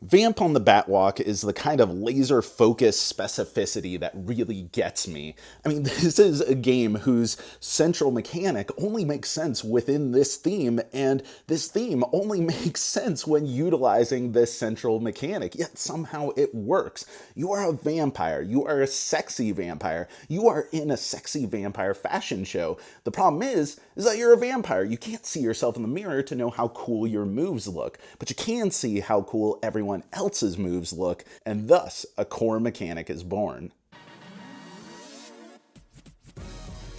Vamp on the Batwalk is the kind of laser-focused specificity that really gets me. I mean, this is a game whose central mechanic only makes sense within this theme, and this theme only makes sense when utilizing this central mechanic, yet somehow it works. You are a vampire. You are a sexy vampire. You are in a sexy vampire fashion show. The problem is that you're a vampire. You can't see yourself in the mirror to know how cool your moves look, but you can see how cool everyone else's moves look, and thus a core mechanic is born.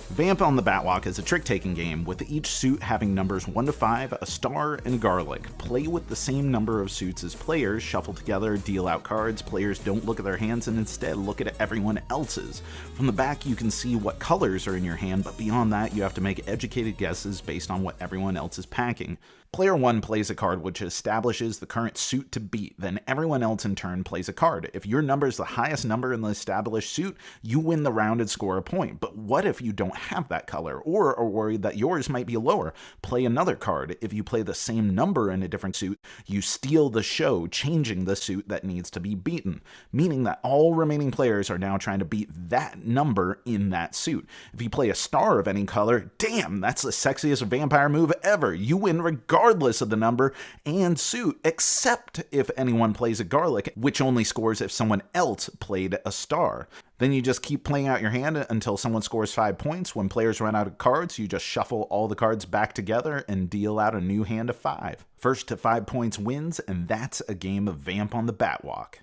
Vamp on the Batwalk is a trick-taking game with each suit having numbers 1 to 5, a star, and garlic. Play with the same number of suits as players, shuffle together, deal out cards. Players don't look at their hands and instead look at everyone else's. From the back you can see what colors are in your hand, but beyond that you have to make educated guesses based on what everyone else is packing. Player 1 plays a card which establishes the current suit to beat, then everyone else in turn plays a card. If your number is the highest number in the established suit, you win the round and score a point. But what if you don't have that color, or are worried that yours might be lower? Play another card. If you play the same number in a different suit, you steal the show, changing the suit that needs to be beaten, meaning that all remaining players are now trying to beat that number in that suit. If you play a star of any color, damn, that's the sexiest vampire move ever. You win regardless of the number and suit, except if anyone plays a garlic, which only scores if someone else played a star. Then you just keep playing out your hand until someone scores 5 points. When players run out of cards, you just shuffle all the cards back together and deal out a new hand of 5. First to 5 points wins, and that's a game of Vamp on the Batwalk.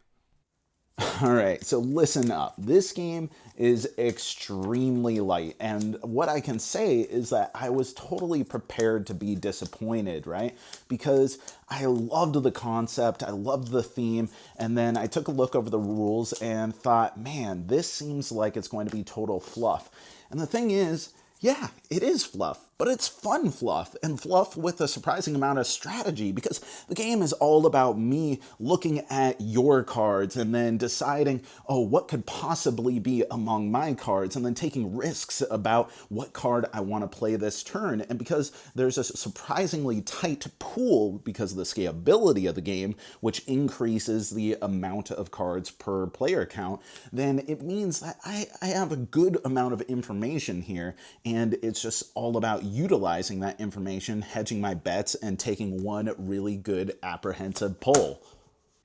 Alright, so listen up. This game is extremely light, and what I can say is that I was totally prepared to be disappointed, right? Because I loved the concept, I loved the theme, and then I took a look over the rules and thought, man, this seems like it's going to be total fluff. And the thing is, yeah, it is fluff, but it's fun fluff, and fluff with a surprising amount of strategy, because the game is all about me looking at your cards and then deciding, oh, what could possibly be among my cards, and then taking risks about what card I want to play this turn. And because there's a surprisingly tight pool because of the scalability of the game, which increases the amount of cards per player count, then it means that I have a good amount of information here, and it's just all about utilizing that information, hedging my bets, and taking one really good apprehensive pull.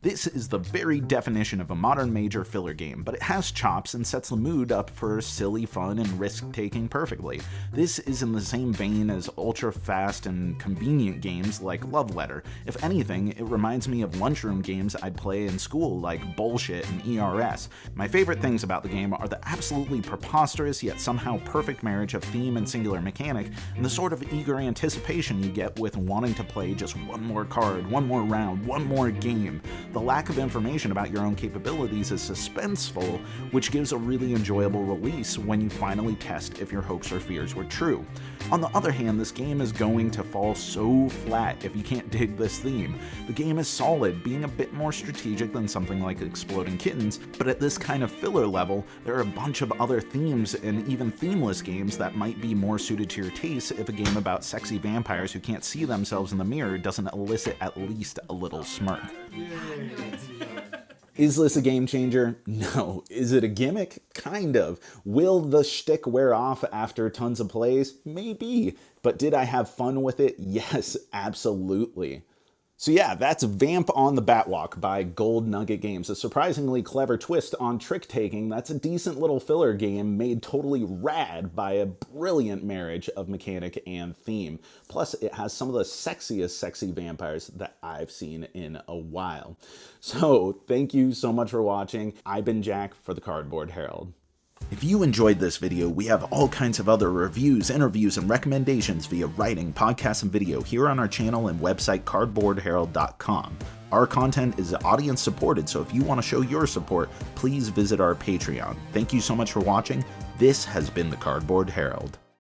This is the very definition of a modern major filler game, but it has chops and sets the mood up for silly fun and risk-taking perfectly. This is in the same vein as ultra-fast and convenient games like Love Letter. If anything, it reminds me of lunchroom games I'd play in school like Bullshit and ERS. My favorite things about the game are the absolutely preposterous yet somehow perfect marriage of theme and singular mechanic, and the sort of eager anticipation you get with wanting to play just one more card, one more round, one more game. The lack of information about your own capabilities is suspenseful, which gives a really enjoyable release when you finally test if your hopes or fears were true. On the other hand, this game is going to fall so flat if you can't dig this theme. The game is solid, being a bit more strategic than something like Exploding Kittens, but at this kind of filler level, there are a bunch of other themes and even themeless games that might be more suited to your taste if a game about sexy vampires who can't see themselves in the mirror doesn't elicit at least a little smirk. Is this a game changer? No. Is it a gimmick? Kind of. Will the shtick wear off after tons of plays? Maybe. But did I have fun with it? Yes, absolutely. So yeah, that's Vamp on the Batwalk by Gold Nugget Games. A surprisingly clever twist on trick-taking that's a decent little filler game made totally rad by a brilliant marriage of mechanic and theme. Plus, it has some of the sexiest sexy vampires that I've seen in a while. So, thank you so much for watching. I've been Jack for the Cardboard Herald. If you enjoyed this video, we have all kinds of other reviews, interviews, and recommendations via writing, podcasts, and video here on our channel and website cardboardherald.com. Our content is audience supported, so if you want to show your support, please visit our Patreon. Thank you so much for watching. This has been the Cardboard Herald.